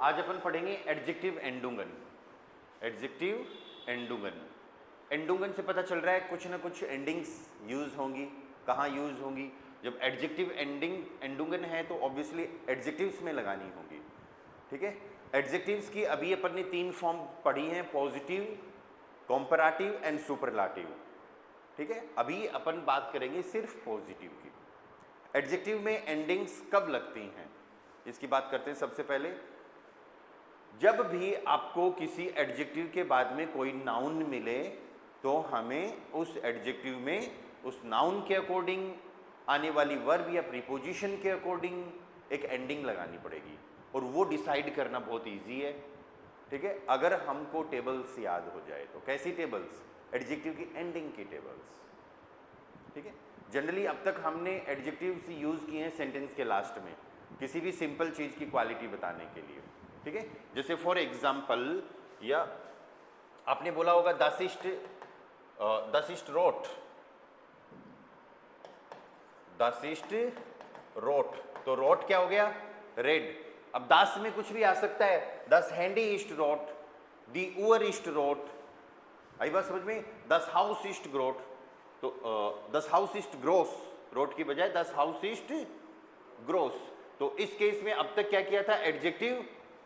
आज अपन पढ़ेंगे adjective एंडुंगन। Adjective एंडुंगन, एंडुंगन से पता चल रहा है कुछ ना कुछ एंडिंग्स यूज होंगी। कहाँ यूज होंगी? जब एडजेक्टिव एंडिंग एंडुंगन है तो ऑब्वियसली एडजेक्टिव्स में लगानी होगी। ठीक है, एडजेक्टिव्स की अभी अपन ने 3 फॉर्म पढ़ी हैं, पॉजिटिव, कंपैरेटिव एंड सुपरलाटिव। ठीक है, अभी अपन बात करेंगे सिर्फ पॉजिटिव की। एडजेक्टिव में एंडिंग्स कब लगती हैं इसकी बात करते हैं। सबसे पहले, जब भी आपको किसी एडजेक्टिव के बाद में कोई नाउन मिले तो हमें उस एडजेक्टिव में उस नाउन के अकॉर्डिंग आने वाली वर्ब या प्रीपोजिशन के अकॉर्डिंग एक एंडिंग लगानी पड़ेगी, और वो डिसाइड करना बहुत इजी है। ठीक है, अगर हमको टेबल्स याद हो जाए तो। कैसी टेबल्स? एडजेक्टिव की एंडिंग की टेबल्स। ठीक है, जनरली अब तक हमने एडजेक्टिव्स यूज किए हैं सेंटेंस के लास्ट में किसी भी सिंपल चीज की क्वालिटी बताने के लिए। ठीक है, जैसे फॉर एग्जाम्पल, या आपने बोला होगा दासिस्ट रोट, दासिस्ट रोट, तो रोट क्या हो गया? रेड। अब दास में कुछ भी आ सकता है, दस हैंडी ईस्ट रोट, दी उअर ईस्ट रोट। आई बात समझ में? दस हाउस ईस्ट ग्रोट, तो दस हाउस ईस्ट ग्रोस, रोट की बजाय दस हाउस ईस्ट ग्रोस। तो इस केस में अब तक क्या किया था? एडजेक्टिव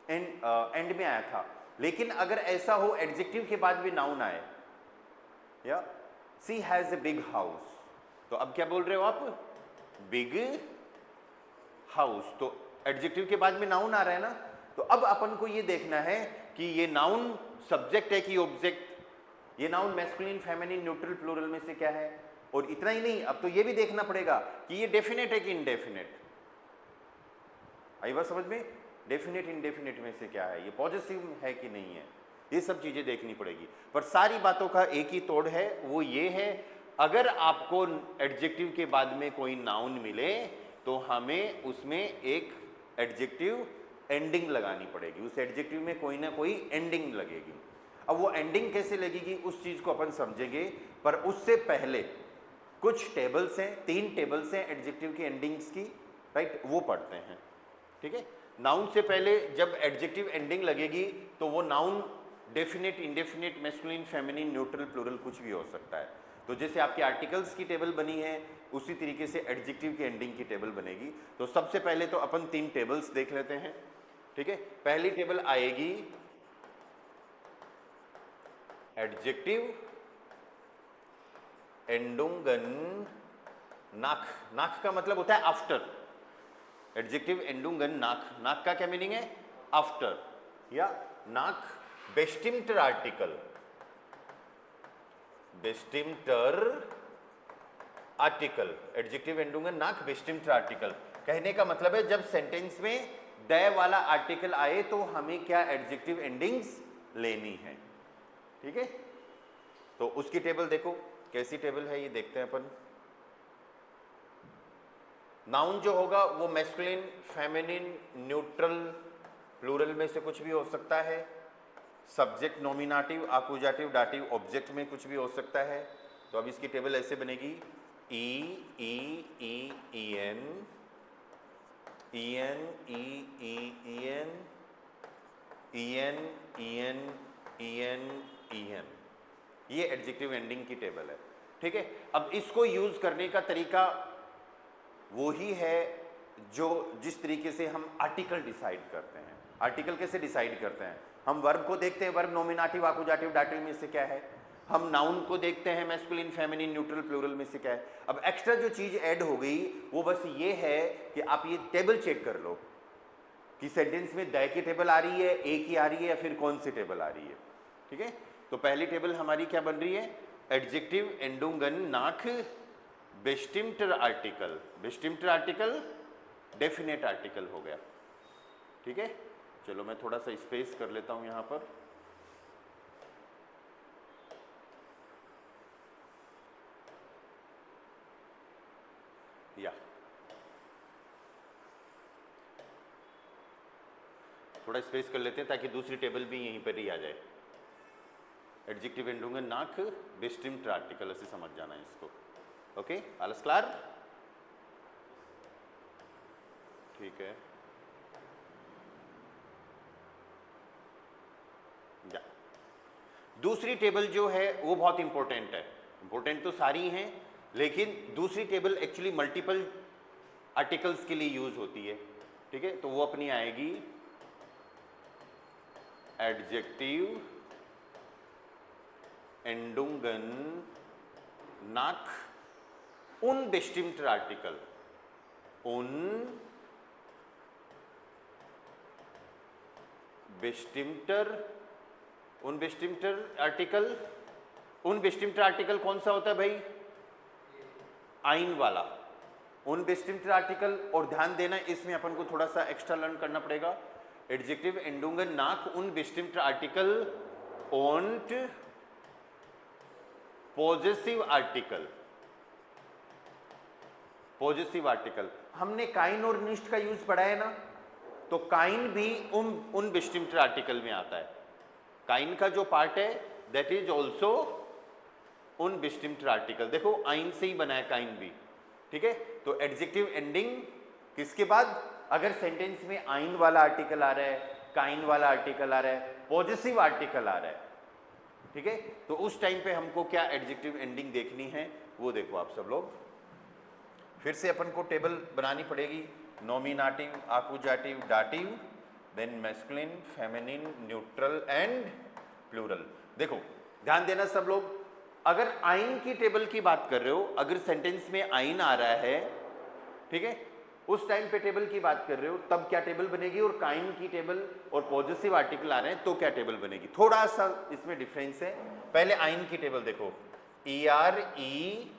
एंड में आया था। लेकिन अगर ऐसा हो एडजेक्टिव के बाद भी नाउन आए, या सी हैज ए बिग हाउस, तो अब क्या बोल रहे हो आप? Big house. तो एडजेक्टिव के बाद में नाउन आ रहा है ना, तो अब अपन को ये देखना है कि ये नाउन सब्जेक्ट है कि ऑब्जेक्ट, ये noun masculine, feminine, neutral, plural में से क्या है। और इतना ही नहीं, अब तो ये भी देखना पड़ेगा कि ये डेफिनेट है कि इनडेफिनेट। आई बात समझ में? डेफिनेट इनडेफिनेट में से क्या है, ये पॉजिटिव है कि नहीं है, ये सब चीजें देखनी पड़ेगी। पर सारी बातों का एक ही तोड़ है, वो ये है, अगर आपको एडजेक्टिव के बाद में कोई नाउन मिले तो हमें उसमें एक एडजेक्टिव एंडिंग लगानी पड़ेगी। उस एडजेक्टिव में कोई ना कोई एंडिंग लगेगी। अब वो एंडिंग कैसे लगेगी उस चीज को अपन समझेंगे, पर उससे पहले कुछ टेबल्स हैं, 3 टेबल्स हैं एडजेक्टिव की एंडिंग्स की, राइट, वो पढ़ते हैं। ठीक है, नाउन से पहले जब एडजेक्टिव एंडिंग लगेगी तो वो noun definite, indefinite, masculine, feminine, neutral, plural कुछ भी हो सकता है। तो जैसे आपके आर्टिकल्स की टेबल बनी है उसी तरीके से एडजेक्टिव की एंडिंग की टेबल बनेगी। तो सबसे पहले तो अपन 3 टेबल्स देख लेते हैं। ठीक है, पहली टेबल आएगी एडजेक्टिव एंडुंगन नाक। नाक का मतलब होता है आफ्टर। एडजेक्टिव एंडुंगन नाक, नाक का क्या मीनिंग है? आफ्टर, या नाक बेस्टिम्टर आर्टिकल, बेस्टिम्टर आर्टिकल। एडजेक्टिव एंडुंगन नाक बेस्टिम्टर आर्टिकल कहने का मतलब है जब सेंटेंस में द वाला आर्टिकल आए तो हमें क्या एडजेक्टिव एंडिंग्स लेनी है। ठीक है, तो उसकी टेबल देखो कैसी टेबल है, ये देखते हैं अपन। नाउन जो होगा वो मैस्कुलिन, फेमिनिन, न्यूट्रल, प्लूरल में से कुछ भी हो सकता है। सब्जेक्ट नॉमिनेटिव, आकुजाटिव, डाटिव, ऑब्जेक्ट में कुछ भी हो सकता है। तो अब इसकी टेबल ऐसे बनेगी, ई ई ई ई एन, ई एन ई ई ई एन, ई एन ई एन ई एन ई एन। ये एडजेक्टिव एंडिंग की टेबल है। ठीक है, अब इसको यूज करने का तरीका वो ही है जो जिस तरीके से हम आर्टिकल डिसाइड करते हैं। आर्टिकल कैसे डिसाइड करते हैं? हम वर्ब को देखते हैं, वर्ब नॉमिनेटिव, आकुजाटिव, डाटिव में से क्या है। हम नाउन को देखते हैं, मैस्कुलिन, फेमिनिन, न्यूट्रल, प्लूरल में से क्या है। अब एक्स्ट्रा जो चीज ऐड हो गई वो बस ये है कि आप ये टेबल चेक कर लो कि सेंटेंस में द की टेबल आ रही है, ए की आ रही है, या फिर कौन सी टेबल आ रही है। ठीक है, तो पहली टेबल हमारी क्या बन रही है? एडजेक्टिव एंडुंगन नाक बेस्टिम्टर आर्टिकल। बेस्टिम्टर आर्टिकल डेफिनेट आर्टिकल हो गया। ठीक है, चलो मैं थोड़ा सा स्पेस कर लेता हूं यहां पर। या थोड़ा स्पेस कर लेते हैं ताकि दूसरी टेबल भी यहीं पर ही आ जाए। एडजेक्टिव एंडुंगन नाक बेस्टिम्टर आर्टिकल, ऐसे समझ जाना है इसको। Okay, alles klar? ठीक है, दूसरी टेबल जो है वो बहुत इंपॉर्टेंट है, इंपॉर्टेंट तो सारी हैं लेकिन दूसरी टेबल एक्चुअली मल्टीपल आर्टिकल्स के लिए यूज होती है, ठीक है। तो वो अपनी आएगी एडजेक्टिव एंडुंगन नाक unbestimmter Artikel, unbestimmter आर्टिकल कौन सा होता है भाई? आइन वाला unbestimmter आर्टिकल। और ध्यान देना इसमें अपन को थोड़ा सा एक्स्ट्रा लर्न करना पड़ेगा। एडजेक्टिव एंडुंगन नाक unbestimmter article und possessive article. Possessive article हमने काइन और निस्ट का यूज पढ़ा है ना, तो काइन भी unbestimmter आर्टिकल में आता है। काइन का जो पार्ट है that is also unbestimmter article. देखो आइन से ही बना है काइन भी, ठीक है। तो एडजेक्टिव एंडिंग किसके बाद? अगर सेंटेंस में आइन वाला आर्टिकल आ रहा है, काइन वाला आर्टिकल आ रहा है, पॉजेसिव आर्टिकल आ रहा है, ठीक है। तो उस टाइम पे हमको क्या एडजेक्टिव एंडिंग देखनी है वो देखो आप सब लोग। फिर से अपन को टेबल बनानी पड़ेगी, नॉमिनेटिव, आकुजाटिव, डाटिव, then masculine, feminine, neutral and plural. देखो ध्यान देना सब लोग, अगर आइन की टेबल की बात कर रहे हो, अगर सेंटेंस में आइन आ रहा है, ठीक है, उस टाइम पे टेबल की बात कर रहे हो, तब क्या टेबल बनेगी? और काइन की टेबल और पॉजेसिव आर्टिकल आ रहे हैं तो क्या टेबल बनेगी? थोड़ा सा इसमें डिफरेंस है। पहले आइन की टेबल देखो, EREESE,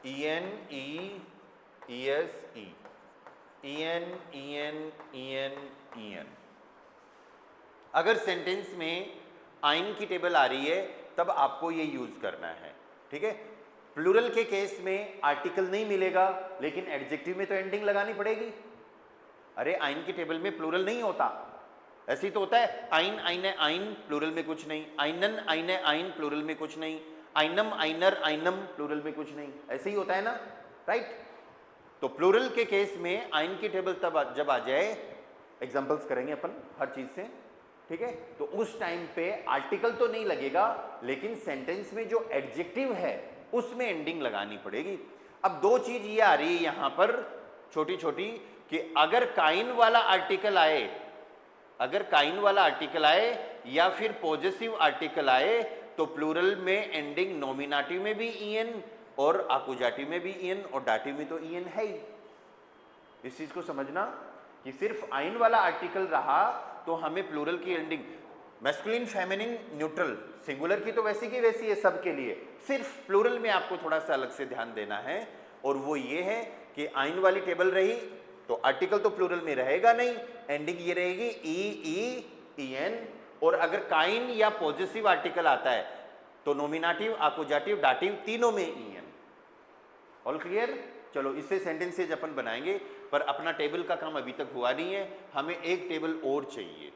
ENEESE, EN। अगर सेंटेंस में आइन की टेबल आ रही है तब आपको ये यूज करना है, ठीक है। प्लूरल के केस में आर्टिकल नहीं मिलेगा लेकिन एडजेक्टिव में तो एंडिंग लगानी पड़ेगी। अरे आइन की टेबल में प्लूरल नहीं होता, ऐसे ही तो होता है, आइन, आइने, आइन, प्लूरल में कुछ नहीं, आइनन, आइने, आइन, प्लूरल में कुछ नहीं, आइनम, आइनर, आइनम, प्लूरल में कुछ नहीं, ऐसे ही होता है ना, राइट। तो प्लूरल के केस में आइन की टेबल तब जब आ जाए, एग्जांपल्स करेंगे अपन हर चीज से, ठीक है, तो उस टाइम पे आर्टिकल तो नहीं लगेगा लेकिन सेंटेंस में जो एडजेक्टिव है उसमें एंडिंग लगानी पड़ेगी। अब दो चीज ये आ रही है यहां पर छोटी छोटी, कि अगर काइन वाला आर्टिकल आए, अगर काइन वाला आर्टिकल आए या फिर पॉजेसिव आर्टिकल आए तो प्लूरल में एंडिंग नॉमिनेटिव में भी ईएन और आकुजाटिव में भी ईएन और डाटिव में तो ईएन है ही। इस चीज को समझना कि सिर्फ आइन वाला आर्टिकल रहा तो हमें प्लूरल की ending, masculine, feminine, neutral, singular की तो वैसी की वैसी है सबके लिए, सिर्फ प्लूरल में आपको थोड़ा सा अलग से ध्यान देना है। और वो ये है कि आइन वाली टेबल रही तो आर्टिकल तो प्लूरल में रहेगा नहीं, एंडिंग ये रहेगी EEEN। और अगर काइन या पॉजेसिव आर्टिकल आता है तो नॉमिनेटिव, आकुजाटिव, डाटिव तीनों में EN। All clear? चलो इससे सेंटेंसेज अपन बनाएंगे, पर अपना टेबल का काम अभी तक हुआ नहीं है, हमें एक टेबल और चाहिए,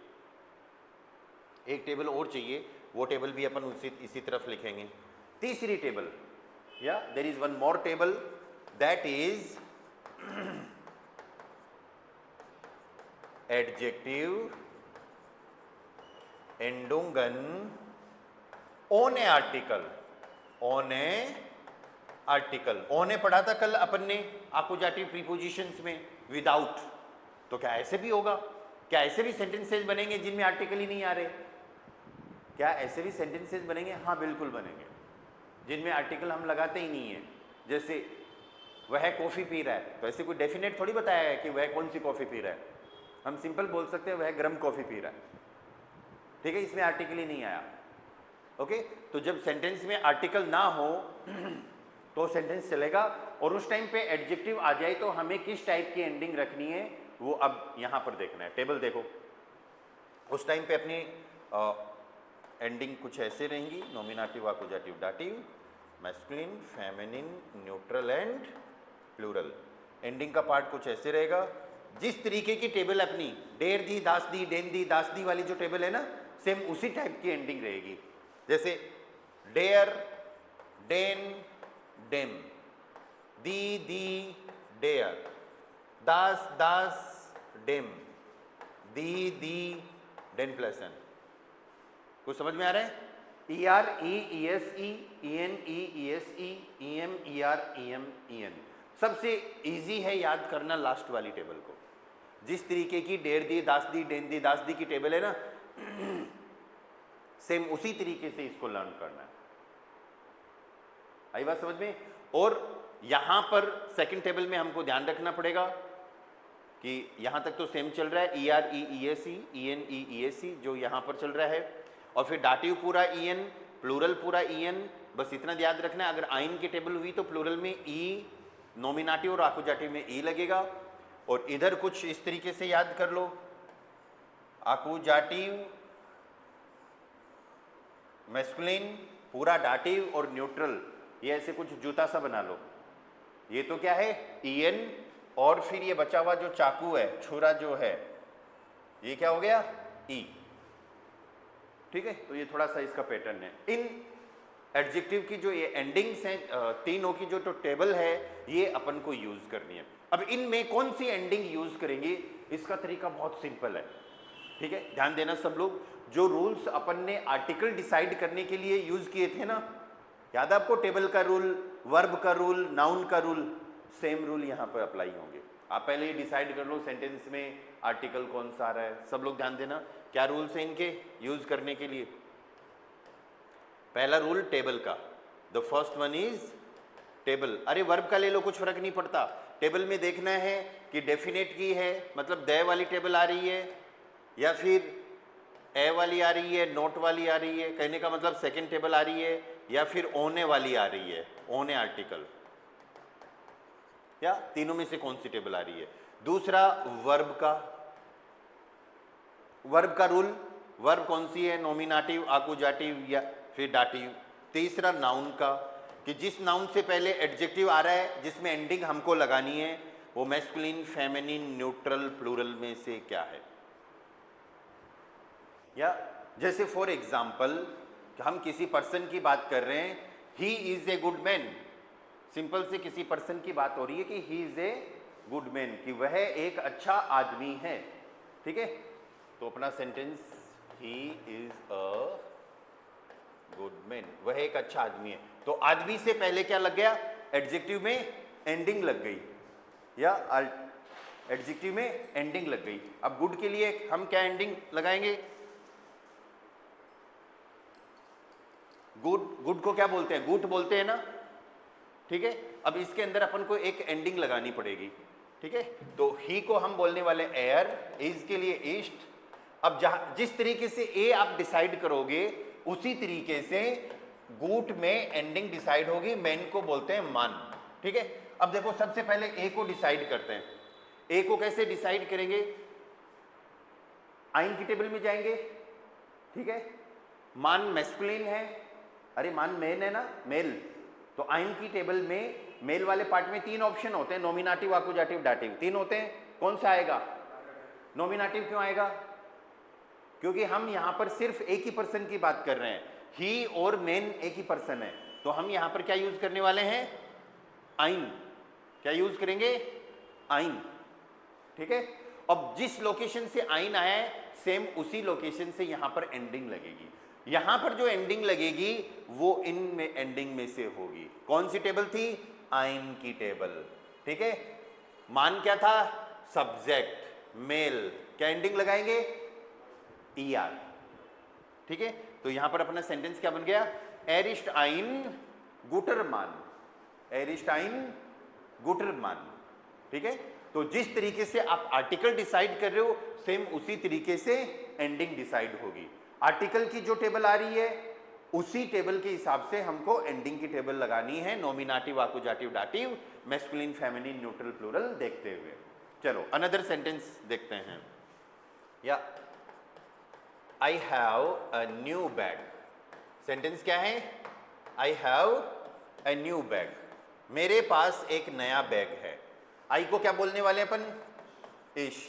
एक टेबल और चाहिए, वो टेबल भी अपन इसी तरफ लिखेंगे। तीसरी टेबल, या there is one more table, that is adjective एंडुंगन ऑन ए आर्टिकल, ऑन ए आर्टिकल। ऑन ए पढ़ा था कल अपन ने आकुजाटिव प्रीपोजिशंस में, विदाउट। तो क्या ऐसे भी होगा? क्या ऐसे भी सेंटेंसेज बनेंगे जिनमें आर्टिकल ही नहीं आ रहे? क्या ऐसे भी सेंटेंसेज बनेंगे? हाँ बिल्कुल बनेंगे, जिनमें आर्टिकल हम लगाते ही नहीं है। जैसे वह कॉफी पी रहा है, तो ऐसे कोई डेफिनेट थोड़ी बताया है कि वह कौन सी कॉफी पी रहा है, हम सिंपल बोल सकते हैं वह गर्म कॉफी पी रहा है, ठीक है, इसमें आर्टिकल ही नहीं आया। ओके, तो जब सेंटेंस में आर्टिकल ना हो तो सेंटेंस चलेगा, और उस टाइम पे एडजेक्टिव आ जाए तो हमें किस टाइप की एंडिंग रखनी है वो अब यहां पर देखना है। टेबल देखो, उस टाइम पे अपनी एंडिंग कुछ ऐसे रहेंगी, नॉमिनेटिव, आकुजाटिव, डाटिव, masculine, feminine, neutral and plural. Ending का पार्ट कुछ ऐसे रहेगा, जिस तरीके की टेबल अपनी डेर दी, दास दी, डेन दी, दास दी वाली जो टेबल है ना, सेम उसी टाइप की एंडिंग रहेगी। जैसे डेयर, डेन, डेम, दी, दी, डेयर, दास, दास, डेम, दी, दी, डेन प्लस एन। कुछ समझ में आ रहा है? ER, EESE, ENE, ESE, EM, ER, EM, EN। सबसे इजी है याद करना लास्ट वाली टेबल को। जिस तरीके की डेढ़ दी, दास दी, डेन दी, दास दी की टेबल है ना, सेम उसी तरीके से इसको लर्न करना है। आई बात समझ में? और यहां पर सेकंड टेबल में हमको ध्यान रखना पड़ेगा कि यहां तक तो सेम चल रहा है, ER, EESE, ENE, ESE जो यहां पर चल रहा है, और फिर डाटिव पूरा EN, प्लूरल पूरा EN। बस इतना याद रखना है, अगर आइन की टेबल हुई तो प्लूरल में E, नॉमिनाटिव और आकुजाटिव में E लगेगा। और इधर कुछ इस तरीके से याद कर लो, आकुजाटिव, मैस्कुलिन, पूरा डाटिव और न्यूट्रल, ये ऐसे कुछ जूता सा बना लो। ये तो क्या है? EN, और फिर ये बचा हुआ जो चाकू है, छुरा जो है, ये क्या हो गया? E। ठीक है, तो ये थोड़ा सा इसका पैटर्न है। इन एडजेक्टिव की जो ये एंडिंग्स हैं, तीनों की जो तो टेबल है, ये अपन को यूज करनी है। अब इनमें कौन सी एंडिंग यूज करेंगे, इसका तरीका बहुत सिंपल है। ठीक है, ध्यान देना सब लोग। जो रूल्स अपन ने आर्टिकल डिसाइड करने के लिए यूज किए थे ना, याद है आपको? टेबल का रूल, वर्ब का रूल, नाउन का रूल, सेम रूल यहाँ पर अप्लाई होंगे। आप पहले ये डिसाइड कर लो सेंटेंस में आर्टिकल कौन सा आ रहा है। सब लोग ध्यान देना, क्या रूल्स हैं इनके यूज करने के लिए। पहला रूल टेबल का, the first one is table. अरे वर्ब का ले लो, कुछ फर्क नहीं पड़ता। टेबल में देखना है कि डेफिनेट की है, मतलब दे वाली टेबल आ रही है, या फिर ए वाली आ रही है, नोट वाली आ रही है, कहने का मतलब सेकंड टेबल आ रही है, या फिर ओने वाली आ रही है, ओने आर्टिकल, या तीनों में से कौन सी टेबल आ रही है। दूसरा वर्ब का, वर्ब का रूल, वर्ब कौन सी है, नॉमिनाटिव, आकुजाटिव या फिर डाटिव। तीसरा नाउन का, कि जिस नाउन से पहले एडजेक्टिव आ रहा है, जिसमें एंडिंग हमको लगानी है, वो मैस्कुलिन, फेमिनिन, न्यूट्रल, प्लूरल में से क्या है। या जैसे फॉर एग्जाम्पल हम किसी पर्सन की बात कर रहे हैं, he is a good man. Simple से किसी पर्सन की बात हो रही है कि he is a good man, कि वह एक अच्छा आदमी है। ठीक है, तो अपना sentence, he is a good man, वह एक अच्छा आदमी है। तो आदमी से पहले क्या लग गया? एडजेक्टिव में एंडिंग लग गई, या एडजेक्टिव में एंडिंग लग गई। अब गुड के लिए हम क्या एंडिंग लगाएंगे? गुड, गुड को क्या बोलते हैं? गुड बोलते हैं ना। ठीक है, अब इसके अंदर अपन को एक एंडिंग लगानी पड़ेगी। ठीक है, तो ही को हम बोलने वाले एयर, इज के लिए ईस्ट। अब जहां जिस तरीके से ए आप डिसाइड करोगे, उसी तरीके से गुड में एंडिंग डिसाइड होगी। मैन को बोलते हैं मान। ठीक है, अब देखो सबसे पहले ए को डिसाइड करते हैं। ए को कैसे डिसाइड करेंगे? आइन की टेबल में जाएंगे। ठीक है, मान मैस्कुलिन है, अरे मान मेन है ना, मेल। तो आइन की टेबल में मेल वाले पार्ट में तीन ऑप्शन होते हैं, नॉमिनाटिव, आकुजाटिव, डाटिव, तीन होते हैं। कौन सा आएगा? नॉमिनाटिव। क्यों आएगा? क्योंकि हम यहां पर सिर्फ एक ही पर्सन की बात कर रहे हैं, ही और मेन एक ही पर्सन है। तो हम यहां पर क्या यूज करने वाले हैं? आइन। क्या यूज करेंगे? आइन। ठीक है, अब जिस लोकेशन से आइन आया है, सेम उसी लोकेशन से यहां पर एंडिंग लगेगी। यहां पर जो एंडिंग लगेगी वो इन में एंडिंग में से होगी। कौन सी टेबल थी? आइन की टेबल। ठीक है, मान क्या था? सब्जेक्ट, मेल, क्या एंडिंग लगाएंगे? ER। ठीक है, तो यहां पर अपना सेंटेंस क्या बन गया? Er ist ein guter Mann, er ist ein guter Mann। ठीक है, तो जिस तरीके से आप आर्टिकल डिसाइड कर रहे हो, सेम उसी तरीके से एंडिंग डिसाइड होगी। आर्टिकल की जो टेबल आ रही है, उसी टेबल के हिसाब से हमको एंडिंग की टेबल लगानी है, नॉमिनाटिव, आकुजाटिव, डाटिव, मैस्कुलिन, फेमिनिन, न्यूट्रल, प्लूरल देखते हुए। चलो अनदर सेंटेंस देखते हैं। या I have a new bag. Sentence क्या है? I have a new bag, मेरे पास एक नया बैग है। आई को क्या बोलने वाले अपन? इश।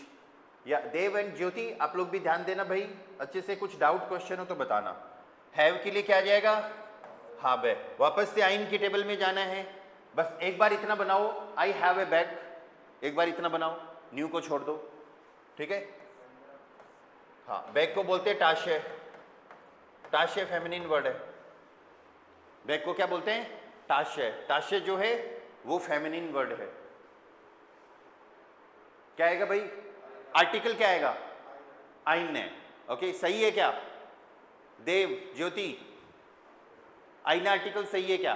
या देव एंड ज्योति, आप लोग भी ध्यान देना भाई अच्छे से, कुछ डाउट क्वेश्चन हो तो बताना। हैव के लिए क्या आ जाएगा? हैव है। वापस से आइन की टेबल में जाना है, बस एक बार इतना बनाओ, आई हैव ए बैग, एक बार इतना बनाओ, न्यू को छोड़ दो। ठीक है, हाँ, बैग को बोलते हैं टाश है। टाश्य फेमिनिन वर्ड है, बैग को क्या बोलते हैं, टाश्य। टाश्य जो है वो फेमिनिन वर्ड है। क्या आएगा भाई, आर्टिकल क्या आएगा, आईने। ओके, सही है क्या देव, ज्योति, आईना आर्टिकल सही है क्या?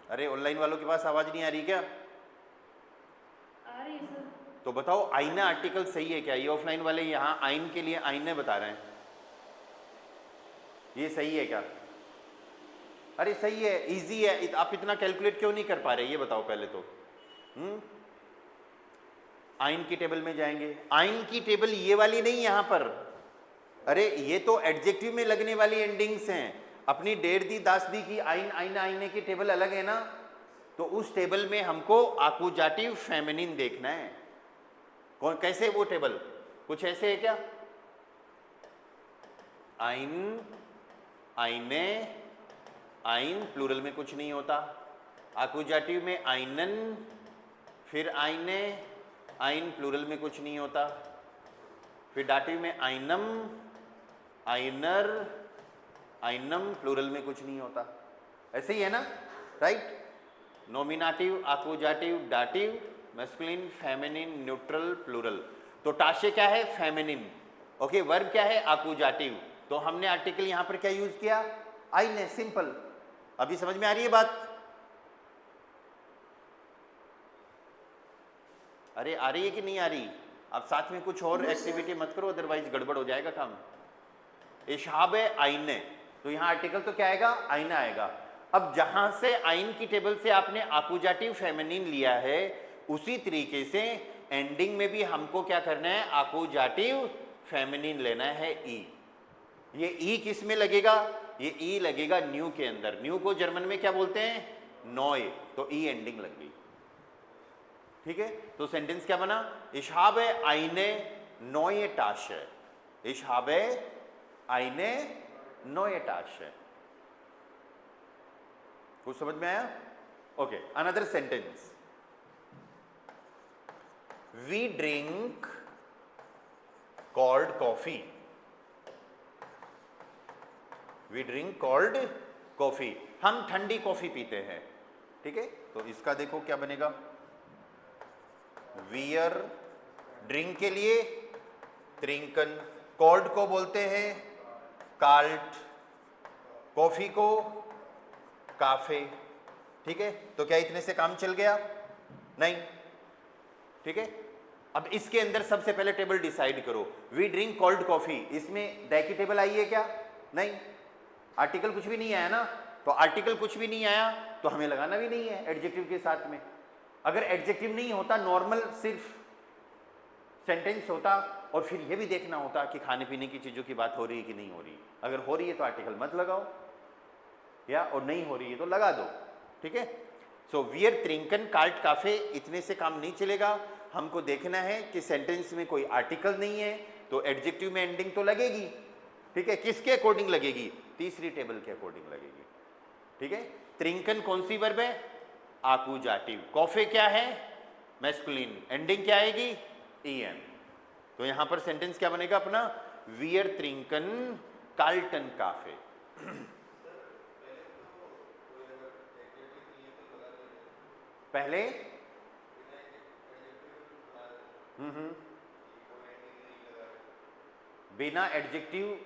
अरे ऑनलाइन वालों के पास आवाज नहीं आ रही क्या? आ रही है सर। तो बताओ आईना आर्टिकल सही है क्या? ये ऑफलाइन वाले यहाँ आइन के लिए आईने बता रहे हैं, ये सही है क्या? अरे सही है, इजी है, आप इतना कैलकुलेट क्यों नहीं कर पा रहे ये बताओ पहले तो। आइन की टेबल में जाएंगे, आइन की टेबल ये वाली नहीं यहां पर, अरे ये तो एडजेक्टिव में लगने वाली एंडिंग्स हैं। अपनी डेढ़ दी दास दी की आइन आईना आईने की टेबल अलग है ना, तो उस टेबल में हमको आकुजाटिव फेमिनिन देखना है। कौन, कैसे वो टेबल, कुछ ऐसे है क्या, आइन आईने, आइन प्लूरल में कुछ नहीं होता, आकुजाटिव में आइनन, फिर आईने, आइन प्लूरल में कुछ नहीं होता, फिर डाटिव में आइनम, आइनर, आइनम प्लूरल में कुछ नहीं होता। ऐसे ही है ना, राइट? नॉमिनाटिव, आकुजाटिव, डाटिव, मैस्कुलिन, फेमिनिन, न्यूट्रल, प्लूरल। तो टाशे क्या है, फेमिनिन। ओके, वर्ब क्या है, आकुजाटिव। तो हमने आर्टिकल यहां पर क्या यूज किया, आइने, सिंपल। अभी समझ में आ रही है बात? अरे आ रही है कि नहीं आ रही? अब साथ में कुछ और एक्टिविटी मत करो, अदरवाइज गड़बड़ हो जाएगा काम। इशाब है आईने, तो यहाँ आर्टिकल तो क्या आएगा, आईना आएगा। अब जहां से आइन की टेबल से आपने आकुजाटिव फेमिनिन लिया है, उसी तरीके से एंडिंग में भी हमको क्या करना है, आकुजाटिव फेमिनिन लेना है, ई। ये ई किस में लगेगा, ये ई लगेगा न्यू के अंदर। न्यू को जर्मन में क्या बोलते हैं, नॉय, तो ई एंडिंग लग गई। ठीक है, तो सेंटेंस क्या बना, Ich habe eine neue Tasche, Ich habe eine neue Tasche। कुछ समझ में आया? Okay, another sentence, we drink cold coffee, we drink cold coffee, हम ठंडी कॉफी पीते हैं। ठीक है, तो इसका देखो क्या बनेगा, वियर, ड्रिंक के लिए ट्रिंकन, कोल्ड को बोलते हैं काल्ट, कॉफी को काफे। ठीक है, तो क्या इतने से काम चल गया? नहीं। ठीक है, अब इसके अंदर सबसे पहले टेबल डिसाइड करो, वी ड्रिंक कोल्ड कॉफी, इसमें दै की टेबल आई है क्या? नहीं, आर्टिकल कुछ भी नहीं आया ना, तो आर्टिकल कुछ भी नहीं आया तो हमें लगाना भी नहीं है एडजेक्टिव के साथ में। अगर एडजेक्टिव नहीं होता, नॉर्मल सिर्फ सेंटेंस होता, और फिर यह भी देखना होता कि खाने पीने की चीज़ों की बात हो रही है कि नहीं हो रही। अगर हो रही है तो आर्टिकल मत लगाओ, या और नहीं हो रही है तो लगा दो। ठीक है, सो वियर, ट्रिंकन, काल्ट, काफे, इतने से काम नहीं चलेगा। हमको देखना है कि सेंटेंस में कोई आर्टिकल नहीं है, तो एडजेक्टिव में एंडिंग तो लगेगी। ठीक है, किसके अकॉर्डिंग लगेगी, तीसरी टेबल के अकॉर्डिंग लगेगी। ठीक है, ट्रिंकन कौन सी वर्ब है, आकुजाटिव, कॉफे क्या है, मैस्कुलिन, एंडिंग क्या आएगी, en। तो यहां पर सेंटेंस क्या बनेगा अपना, वियर ट्रिंकन काल्टन काफे। पहले बिना एडजेक्टिव,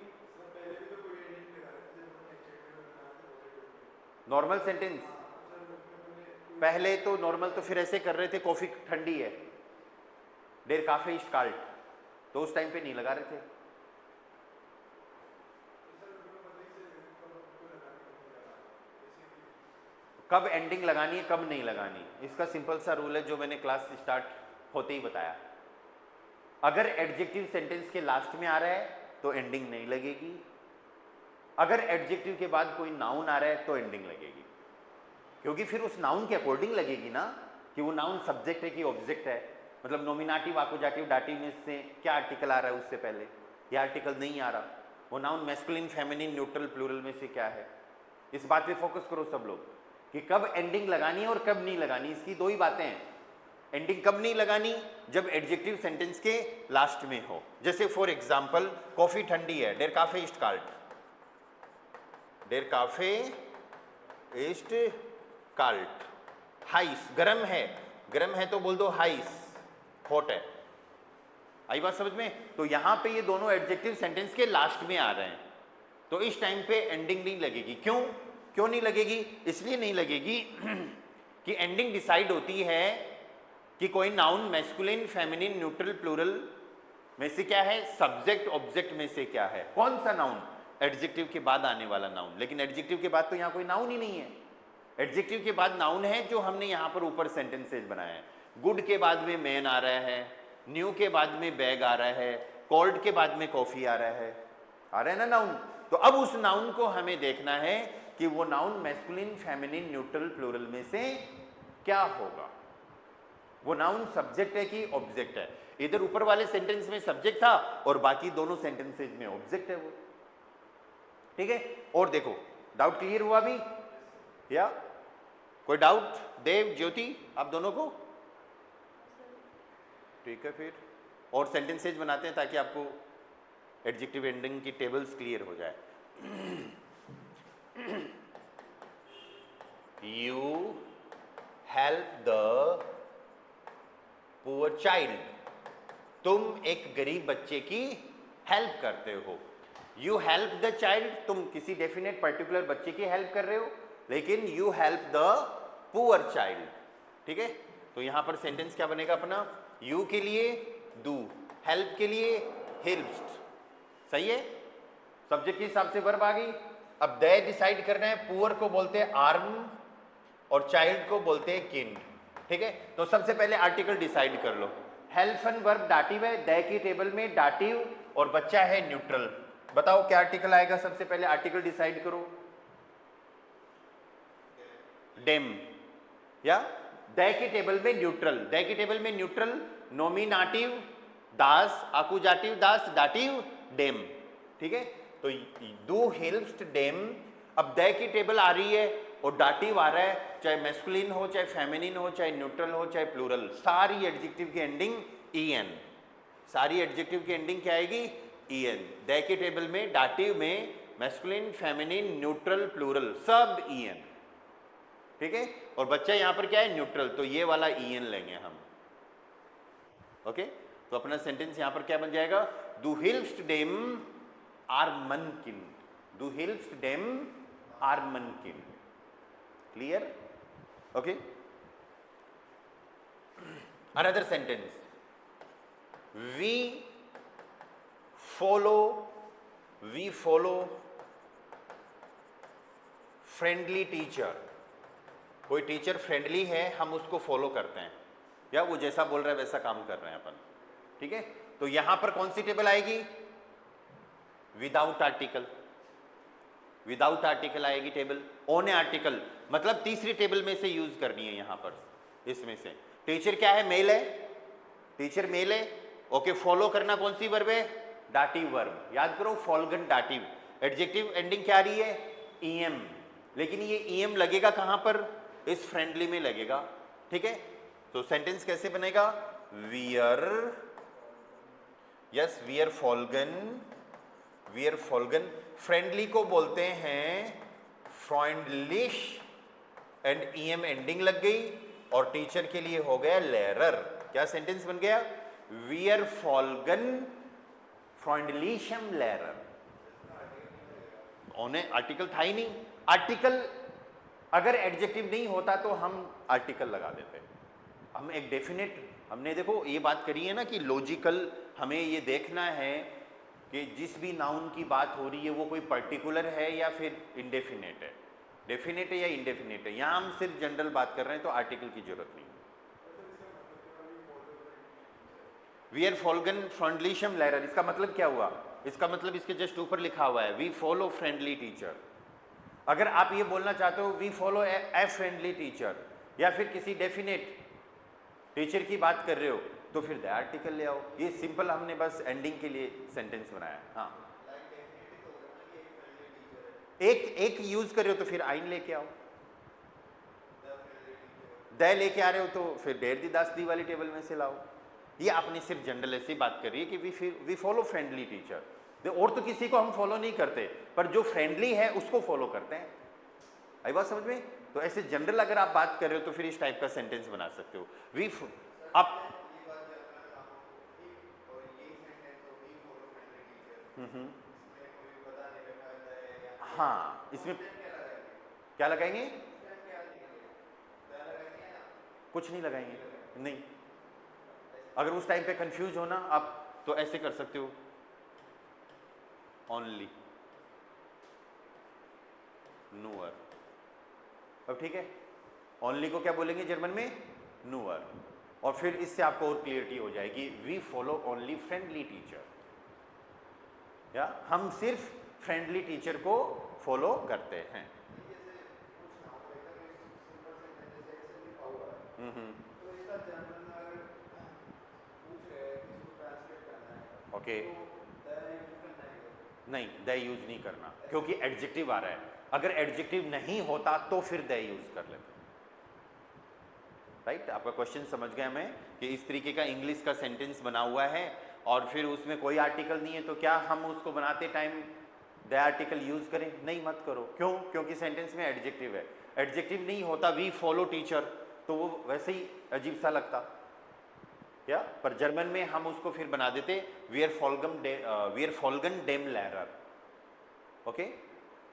नॉर्मल सेंटेंस पहले तो नॉर्मल, तो फिर ऐसे कर रहे थे, कॉफी ठंडी है, डेर काफे इस्ट काल्ट, तो उस टाइम पे नहीं लगा रहे थे। कब एंडिंग लगानी है, कब नहीं लगानी, इसका सिंपल सा रूल है जो मैंने क्लास स्टार्ट होते ही बताया। अगर एडजेक्टिव सेंटेंस के लास्ट में आ रहा है तो एंडिंग नहीं लगेगी, अगर एडजेक्टिव के बाद कोई नाउन आ रहा है तो एंडिंग लगेगी, क्योंकि फिर उस नाउन के अकॉर्डिंग लगेगी ना, कि वो नाउन सब्जेक्ट है कि ऑब्जेक्ट है। मतलब नॉमिनेटिव, आकुजाटिव, डाटिव में से क्या आर्टिकल आ रहा है उससे पहले, या आर्टिकल नहीं आ रहा, वो noun masculine, feminine, neutral, plural में से क्या है। इस बात पे फोकस करो सब लोग, कि कब एंडिंग लगानी है और कब नहीं लगानी, इसकी दो ही बातें हैं। एंडिंग कब नहीं लगानी? जब एडजेक्टिव सेंटेंस के लास्ट में हो। जैसे फॉर एग्जाम्पल कॉफी ठंडी है, डेर काफे इस्ट काल्ट, डेर काफे इस्ट काल्ट। हाइस गरम है, गरम है तो बोल दो हाइस, हॉट है। आई बात समझ में? तो यहां पे ये दोनों एडजेक्टिव सेंटेंस के लास्ट में आ रहे हैं, तो इस टाइम पे एंडिंग नहीं लगेगी। क्यों? क्यों नहीं लगेगी? इसलिए नहीं लगेगी कि एंडिंग डिसाइड होती है कि कोई noun masculine, feminine, neutral, plural में से क्या है, सब्जेक्ट ऑब्जेक्ट में से क्या है, कौन सा नाउन, एडजेक्टिव के बाद आने वाला नाउन। लेकिन एडजेक्टिव के बाद तो यहाँ कोई नाउन ही नहीं है। एडजेक्टिव के बाद नाउन है जो हमने यहाँ पर ऊपर सेंटेंसेज बनाए हैं। गुड के बाद में मैन आ रहा है, न्यू के बाद में बैग आ रहा है, कोल्ड के बाद में कॉफी आ रहा है ना नाउन। तो अब उस नाउन को हमें देखना है कि वो noun masculine, feminine, neutral, plural में से क्या होगा। वो नाउन सब्जेक्ट है कि ऑब्जेक्ट है। इधर ऊपर वाले सेंटेंस में सब्जेक्ट था और बाकी दोनों सेंटेंसेज में ऑब्जेक्ट है वो। ठीक है? और देखो, डाउट क्लियर हुआ अभी या कोई डाउट? देव, ज्योति, आप दोनों को? ठीक है, फिर और सेंटेंसेज बनाते हैं ताकि आपको एडजेक्टिव एंडिंग की टेबल्स क्लियर हो जाए। You help the poor child, तुम एक गरीब बच्चे की हेल्प करते हो। यू हेल्प द चाइल्ड, तुम किसी डेफिनेट पर्टिकुलर बच्चे की हेल्प कर रहे हो, लेकिन you help the poor child. ठीक है? तो यहां पर सेंटेंस क्या बनेगा अपना? यू के लिए डू, हेल्प के लिए हेल्प्ड। सही है? सब्जेक्ट के हिसाब से वर्ब आ गई। अब दे डिसाइड करना है, पुअर को बोलते हैं आर्म और चाइल्ड को बोलते हैं किंड। ठीक है? तो सबसे पहले आर्टिकल डिसाइड कर लो। हेल्प वर्ब डाटिव है, दे की टेबल में डाटिव और बच्चा है न्यूट्रल। बताओ क्या आर्टिकल आएगा? सबसे पहले आर्टिकल डिसाइड करो। डेम या दे की टेबल में न्यूट्रल, दे की टेबल में न्यूट्रल, नोमिनाटिव दास, आकुजाटिव दास, डाटिव डेम। ठीक है? तो डू हेल्प्स डेम। अब दे की टेबल आ रही है और डाटिव आ रहा है, चाहे मैस्कुलिन हो, चाहे फेमिनिन हो, चाहे न्यूट्रल हो, चाहे प्लूरल, सारी एडजेक्टिव की एंडिंग en। सारी एडजेक्टिव की एंडिंग क्या आएगी? en। दे की टेबल में, डाटिव में, मैस्कुलिन, फेमिनिन, न्यूट्रल, प्लूरल, सब en। ठीक है? और बच्चा यहां पर क्या है? न्यूट्रल, तो ये वाला en लेंगे हम। ओके? तो अपना सेंटेंस यहां पर क्या बन जाएगा? डू हिल्स्ट डेम आर मनकिन, डू हिल्स्ट डेम आर मनकिन। Clear? Okay? Another sentence, we follow friendly teacher. कोई टीचर फ्रेंडली है, हम उसको फॉलो करते हैं, या वो जैसा बोल रहा है वैसा काम कर रहे हैं अपन। ठीक है? तो यहां पर कौन सी टेबल आएगी? विदाउट आर्टिकल, विदाउट आर्टिकल आएगी टेबल। ओन आर्टिकल मतलब तीसरी टेबल में से यूज करनी है यहां पर। इसमें से टीचर क्या है? मेल है, टीचर मेल है। ओके, फॉलो करना कौन सी वर्ब है? Dative verb. याद करो, फॉलगन डाटिव। एडजेक्टिव एंडिंग क्या आ रही है? em। लेकिन ये em लगेगा कहां पर? इस फ्रेंडली में लगेगा। ठीक है? तो सेंटेंस कैसे बनेगा? वियर, यस, वियर फॉलगन, वियर फॉलगन। फ्रेंडली को बोलते हैं फ्रेंडलिश, एंड em एंडिंग लग गई और टीचर के लिए हो गया लेरर। क्या सेंटेंस बन गया? वियर फॉलगन फ्रेंडलिशम लेरर। उन्हें आर्टिकल था ही नहीं। आर्टिकल अगर एडजेक्टिव नहीं होता तो हम आर्टिकल लगा देते। हम एक डेफिनेट, हमने देखो ये बात करी है ना कि लॉजिकल, हमें ये देखना है कि जिस भी नाउन की बात हो रही है वो कोई पर्टिकुलर है या फिर इंडेफिनेट है, डेफिनेट है या इंडेफिनेट है। यहाँ हम सिर्फ जनरल बात कर रहे हैं तो आर्टिकल की जरूरत नहीं। वी आर फॉलगन फ्रेंडलिशम लेरर, इसका मतलब क्या हुआ? इसका मतलब इसके जस्ट ऊपर लिखा हुआ है वी फॉलो फ्रेंडली टीचर। अगर आप ये बोलना चाहते हो we follow a friendly teacher, या फिर किसी डेफिनेट टीचर की बात कर रहे हो, तो फिर द आर्टिकल ले आओ। ये सिंपल हमने बस एंडिंग के लिए सेंटेंस बनाया। हाँ, एक यूज कर रहे हो तो फिर आइन लेके आओ। दे लेके आ रहे हो तो फिर डेर दी दास दी वाली टेबल में से लाओ। ये आपने सिर्फ जनरल ऐसी बात करी है कि वी फॉलो फ्रेंडली टीचर। और तो किसी को हम फॉलो नहीं करते, पर जो फ्रेंडली है उसको फॉलो करते हैं। आई बात समझ में? तो ऐसे जनरल अगर आप बात कर रहे हो तो फिर इस टाइप का सेंटेंस बना सकते हो। वी आप हाँ, इसमें क्या लगाएंगे? कुछ नहीं लगाएंगे, नहीं। अगर उस टाइम पे कंफ्यूज हो ना आप, तो ऐसे कर सकते हो, ओनली नूअर। अब ठीक है, ओनली को क्या बोलेंगे जर्मन में? नूअर। और फिर इससे आपको और क्लियरिटी हो जाएगी, we follow only friendly teacher, या हम सिर्फ फ्रेंडली टीचर को फॉलो करते हैं। ओके, नहीं द यूज नहीं करना, क्योंकि एडजेक्टिव आ रहा है। अगर एडजेक्टिव नहीं होता तो फिर द यूज कर लेते। राइट, आपका क्वेश्चन समझ गया मैं, कि इस तरीके का इंग्लिश का सेंटेंस बना हुआ है और फिर उसमें कोई आर्टिकल नहीं है, तो क्या हम उसको बनाते टाइम द आर्टिकल यूज करें? नहीं, मत करो। क्यों? क्योंकि सेंटेंस में एडजेक्टिव है। एडजेक्टिव नहीं होता वी फॉलो टीचर, तो वो वैसे ही अजीब सा लगता, या पर जर्मन में हम उसको फिर बना देते वी आर फॉल्गन डेम लैरर। ओके,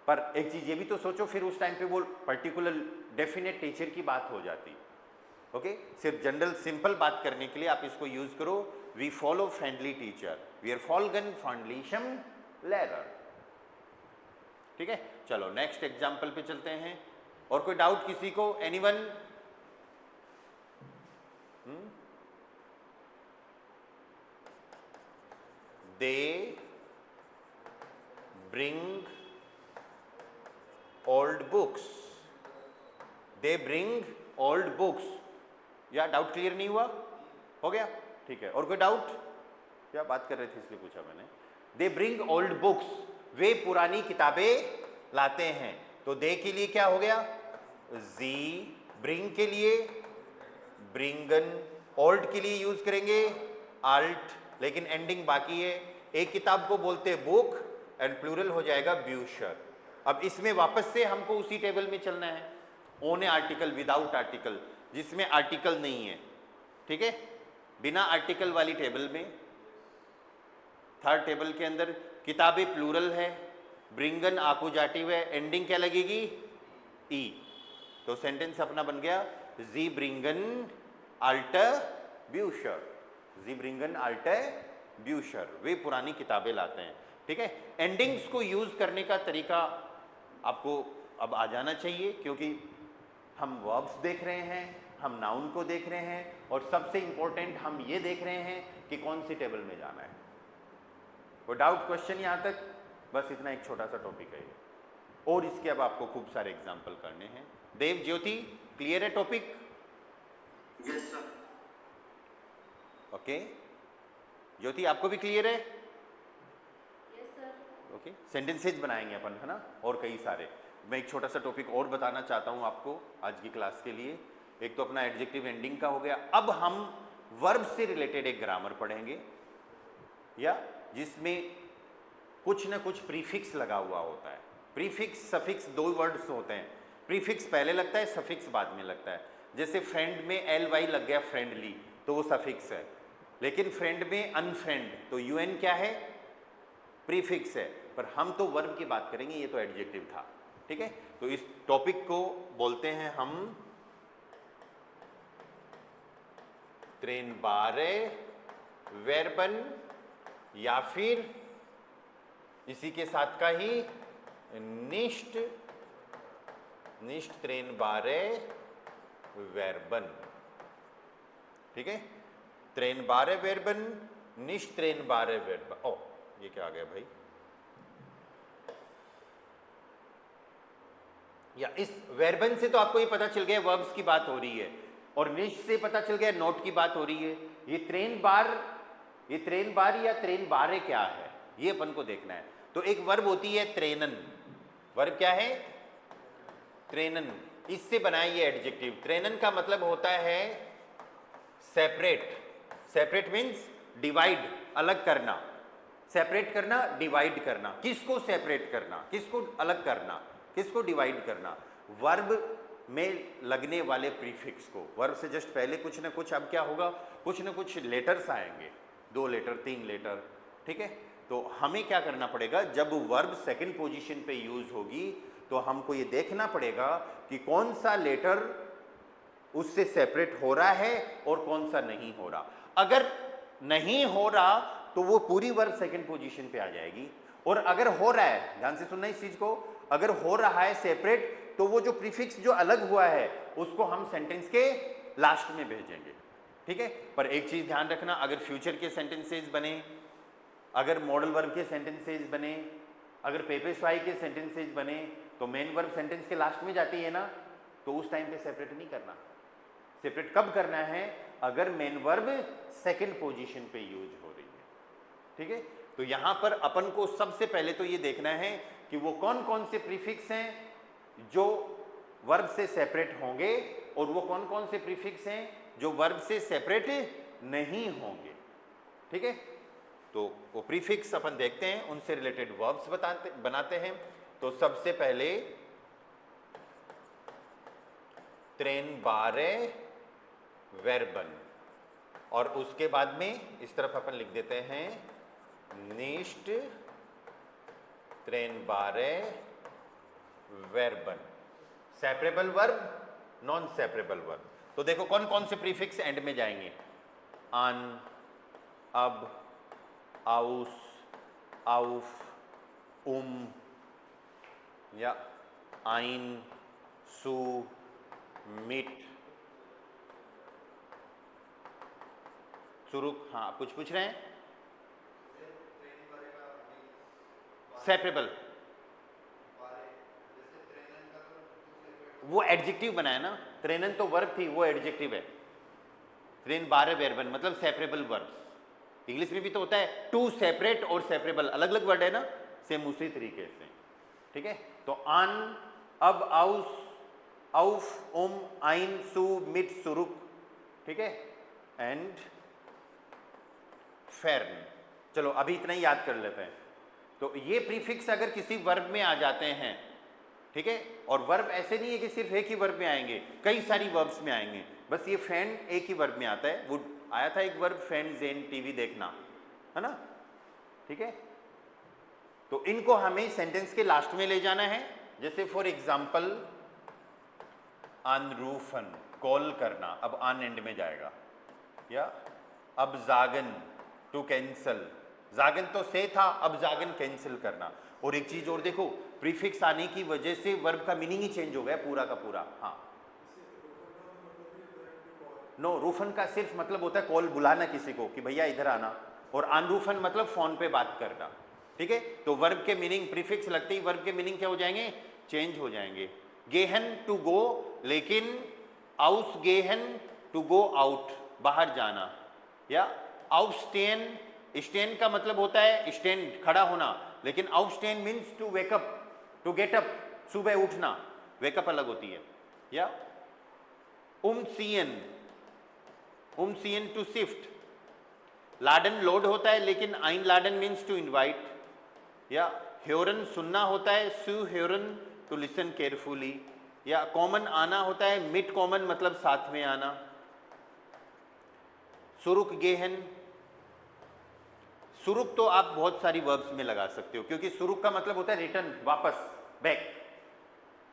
पर एक चीज ये भी तो सोचो, फिर उस टाइम पे वो पर्टिकुलर डेफिनेट टीचर की बात हो जाती। ओके, सिर्फ जनरल सिंपल बात करने के लिए आप इसको यूज करो, वी फॉलो फ्रेंडली टीचर, वी आर फॉल्गन फ्रेंडलीशम लैरर। ठीक है, चलो नेक्स्ट एग्जाम्पल पे चलते हैं। और कोई डाउट किसी को? Anyone? They bring old books, they bring old books. या डाउट क्लियर नहीं हुआ? हो गया, ठीक है। और कोई डाउट? क्या बात कर रहे थे इसलिए पूछा मैंने। दे ब्रिंग ओल्ड बुक्स, वे पुरानी किताबें लाते हैं। तो दे के लिए क्या हो गया? जी, ब्रिंग के लिए ब्रिंगन, ओल्ड के लिए यूज करेंगे आल्ट, लेकिन एंडिंग बाकी है। एक किताब को बोलते हैं बुक एंड प्लूरल हो जाएगा ब्यूशर। अब इसमें वापस से हमको उसी टेबल में चलना है, ओन आर्टिकल विदाउट आर्टिकल, जिसमें आर्टिकल नहीं है। ठीक है, बिना आर्टिकल वाली टेबल में, थर्ड टेबल के अंदर किताबें प्लूरल है, ब्रिंगन आकुजाटिव है, एंडिंग क्या लगेगी? ई। तो सेंटेंस अपना बन गया जी ब्रिंगन आल्टर ब्यूशर, जी ब्रिंगन आल्टर ब्यूशर, वे पुरानी किताबें लाते हैं। ठीक है, एंडिंग्स को यूज करने का तरीका आपको अब आ जाना चाहिए, क्योंकि हम वर्ब्स देख रहे हैं, हम नाउन को देख रहे हैं, और सबसे इंपॉर्टेंट हम ये देख रहे हैं कि कौन सी टेबल में जाना है। कोई डाउट क्वेश्चन यहाँ तक? बस इतना एक छोटा सा टॉपिक है ये, और इसके अब आपको खूब सारे एग्जाम्पल करने हैं। देव ज्योति, क्लियर है टॉपिक? Yes sir. ओके, ज्योति आपको भी क्लियर है? Yes sir. ओके, सेंटेंसेज बनाएंगे अपन, है ना, और कई सारे। मैं एक छोटा सा टॉपिक और बताना चाहता हूँ आपको आज की क्लास के लिए। एक तो अपना एडजेक्टिव एंडिंग का हो गया। अब हम वर्ब से रिलेटेड एक ग्रामर पढ़ेंगे, या जिसमें कुछ ना कुछ प्रीफिक्स लगा हुआ होता है। प्रीफिक्स सफिक्स दो वर्ड्स होते हैं, प्रीफिक्स पहले लगता है, सफिक्स बाद में लगता है। जैसे फ्रेंड में एल वाई लग गया फ्रेंडली, तो वो सफिक्स है। लेकिन फ्रेंड में अनफ्रेंड, तो यूएन क्या है? प्रीफिक्स है। पर हम तो वर्ब की बात करेंगे, ये तो एडजेक्टिव था। ठीक है, तो इस टॉपिक को बोलते हैं हम ट्रेनबारे वेर्बन, या फिर इसी के साथ का ही निष्ट ट्रेनबारे वेर्बन। ठीक है, ट्रेनबारे वेर्बन, निष्ट ट्रेनबारे वेर्बन। ओ, ये क्या आ गया भाई? या इस वेर्बन से तो आपको ये पता चल गया वर्ब्स की बात हो रही है, और निष्ट से पता चल गया नोट की बात हो रही है। ये ट्रेन बार या ट्रेन बारे क्या है, ये अपन को देखना है। तो एक वर्ब होती है ट्रेनन। वर्ब क्या है? ट्रेनन। इससे बनाए ये एडजेक्टिव। त्रेनन का मतलब होता है सेपरेट। सेपरेट मीन्स डिवाइड, अलग करना। सेपरेट करना, डिवाइड करना। किसको सेपरेट करना, किसको अलग करना, किसको डिवाइड करना? वर्ब में लगने वाले प्रीफिक्स को। वर्ब से जस्ट पहले कुछ ना कुछ, अब क्या होगा, कुछ ना कुछ लेटर्स आएंगे, 2 लेटर 3 लेटर, ठीक है। तो हमें क्या करना पड़ेगा, जब वर्ब सेकंड पोजीशन पे यूज होगी तो हमको ये देखना पड़ेगा कि कौन सा लेटर उससे सेपरेट हो रहा है और कौन सा नहीं हो रहा। अगर नहीं हो रहा तो वो पूरी वर्ब सेकंड पोजीशन पे आ जाएगी, और अगर हो रहा है, ध्यान से सुनना इस चीज को, अगर हो रहा है सेपरेट तो वो जो प्रीफिक्स जो अलग हुआ है उसको हम सेंटेंस के लास्ट में भेजेंगे, ठीक है। पर एक चीज ध्यान रखना, अगर फ्यूचर के सेंटेंसेस बने, अगर मॉडल वर्ब के सेंटेंसेस बने, अगर पेपेस्वाई के सेंटेंसेस बने, तो मेन वर्ब सेंटेंस के लास्ट में जाती है ना, तो उस टाइम पे सेपरेट नहीं करना। सेपरेट कब करना है, अगर मेन वर्ब सेकंड पोजीशन पे यूज हो रही है, ठीक है। तो यहां पर अपन को सबसे पहले तो ये देखना है कि वो कौन कौन से प्रीफिक्स हैं जो वर्ब से सेपरेट होंगे, और वो कौन कौन से प्रीफिक्स हैं जो वर्ब से सेपरेट नहीं होंगे, ठीक है। तो वो प्रीफिक्स अपन देखते हैं, उनसे रिलेटेड वर्ब्स बनाते हैं। तो सबसे पहले त्रेन बारे वेर्बन, और उसके बाद में इस तरफ अपन लिख देते हैं निष्ट त्रेन बारे वेर्बन। Separable verb, non separable verb. तो देखो कौन कौन से प्रीफिक्स एंड में जाएंगे, अन, अब, आउस, आउफ, या आइन, सु, मिट, सुरुक। हाँ, कुछ पूछ रहे हैं? सेपरेबल, वो एडजेक्टिव बनाया ना, त्रेनन तो वर्ब थी, वो एडजेक्टिव है। त्रेन बारे वेर्बन मतलब सेपरेबल वर्ब्स। इंग्लिश में भी तो होता है टू सेपरेट और सेपरेबल, अलग अलग वर्ड है ना, सेम उसी तरीके से, ठीक है। तो अन, अब, आउस, आउफ, आइन, सु, मिट, सुरुक, ठीक है, एंड फेर्न। चलो अभी इतना ही याद कर लेते हैं। तो ये प्रीफिक्स अगर किसी वर्ब में आ जाते हैं, ठीक है, और वर्ब ऐसे नहीं है कि सिर्फ एक ही वर्ब में आएंगे, कई सारी वर्ब्स में आएंगे। बस ये फैन एक ही वर्ब में आता है, वो आया था एक वर्ब फैन जेन टीवी देखना, है ना, ठीक है। तो इनको हमें सेंटेंस के लास्ट में ले जाना है। जैसे फॉर एग्जाम्पल अनरूफन, कॉल करना, अब अन एंड में जाएगा, या अब जागन, टू कैंसल, जागन तो से था, अब जागन कैंसिल करना। और एक चीज और देखो, प्रीफिक्स आने की वजह से वर्ब का मीनिंग ही चेंज हो गया पूरा का पूरा। हाँ, नो, रूफन का सिर्फ मतलब होता है कॉल, बुलाना किसी को कि भैया इधर आना, और अनरूफन मतलब फोन पे बात करना, ठीक है। तो वर्ब के मीनिंग प्रीफिक्स लगते ही वर्ब के मीनिंग क्या हो जाएंगे, चेंज हो जाएंगे। गेहन टू गो, लेकिन आउस गेहन टू गो आउट, बाहर जाना, या आउटस्टेन, स्टेन का मतलब होता है स्टैंड, खड़ा होना, लेकिन आउटस्टेन means to wake up, to get up, सुबह उठना, वेकअप अलग होती है। या उमसीएन, उमसीएन टू शिफ्ट, लाडन लोड होता है, लेकिन आइन लाडन मीन्स टू इनवाइट, या ह्योरन सुनना होता है, सु ह्योरन टू लिसन केयरफुली, या कॉमन आना होता है, मिट कॉमन मतलब साथ में आना, सुरुक गेहन। सुरुक तो आप बहुत सारी वर्ब्स में लगा सकते हो, क्योंकि सुरुक का मतलब होता है रिटर्न, वापस, बैक,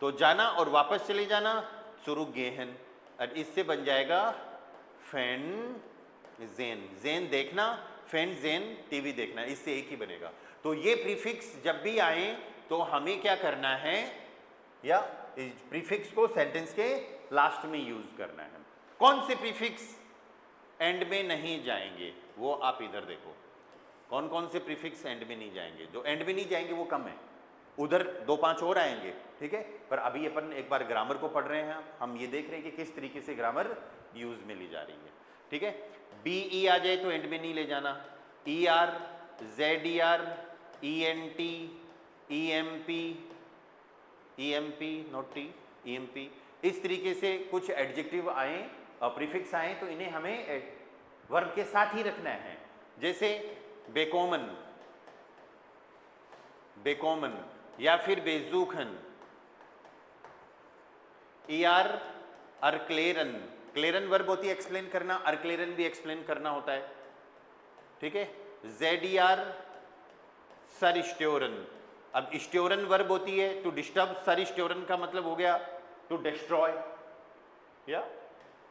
तो जाना और वापस चले जाना, सुरुक गेहन। और इससे बन जाएगा फैन जेन, जेन देखना, फैन जेन टीवी देखना, इससे एक ही बनेगा। तो ये प्रीफिक्स जब भी आए तो हमें क्या करना है, या इस प्रीफिक्स को सेंटेंस के लास्ट में यूज करना है। कौन से प्रीफिक्स एंड में नहीं जाएंगे वो आप इधर देखो, कौन कौन से प्रीफिक्स एंड में नहीं जाएंगे। जो एंड में नहीं जाएंगे वो कम है, उधर 2-5 और आएंगे, ठीक है। पर अभी अपन एक बार ग्रामर को पढ़ रहे हैं, हम ये देख रहे हैं कि किस तरीके से ग्रामर यूज में ली जा रही है, ठीक है। बी ई आ जाए तो एंड में नहीं ले जाना, E R, Z E R, E N T, E M P, not T, E M P, इस तरीके से कुछ एडजेक्टिव आए, प्रीफिक्स आए, तो इन्हें हमें वर्ब के साथ ही रखना है। जैसे बेकोमन, बेकोमन, या फिर बेजूखन, ईआर अर्क्लेरन, क्लेरन वर्ब होती है एक्सप्लेन करना, अर्क्लेरन भी एक्सप्लेन करना होता है, ठीक है। जेडीआर सरस्ट्योरन, अब स्ट्योरन वर्ब होती है टू डिस्टर्ब, सरस्ट्योरन का मतलब हो गया टू डिस्ट्रॉय, या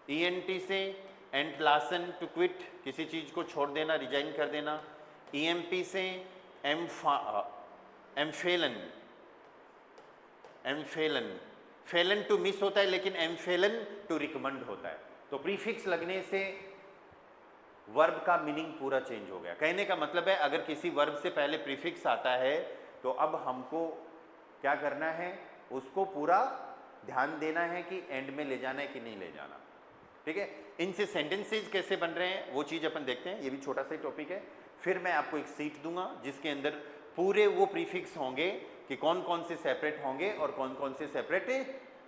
ईएनटी से एंटलासन टू क्विट, किसी चीज को छोड़ देना, रिजाइन कर देना। ईएमपी से एम्फेलन, एम्फेलन, फेलन टू मिस होता है लेकिन एम्फेलन टू रिकमेंड होता है। तो प्रीफिक्स लगने से वर्ब का मीनिंग पूरा चेंज हो गया। कहने का मतलब है अगर किसी वर्ब से पहले प्रीफिक्स आता है तो अब हमको क्या करना है, उसको पूरा ध्यान देना है कि एंड में ले जाना है कि नहीं ले जाना, ठीक है। इनसे सेंटेंसेज कैसे बन रहे हैं वो चीज़ अपन देखते हैं, ये भी छोटा सा टॉपिक है। फिर मैं आपको एक सीट दूंगा जिसके अंदर पूरे वो प्रीफिक्स होंगे कि कौन कौन से सेपरेट होंगे और कौन कौन से सेपरेट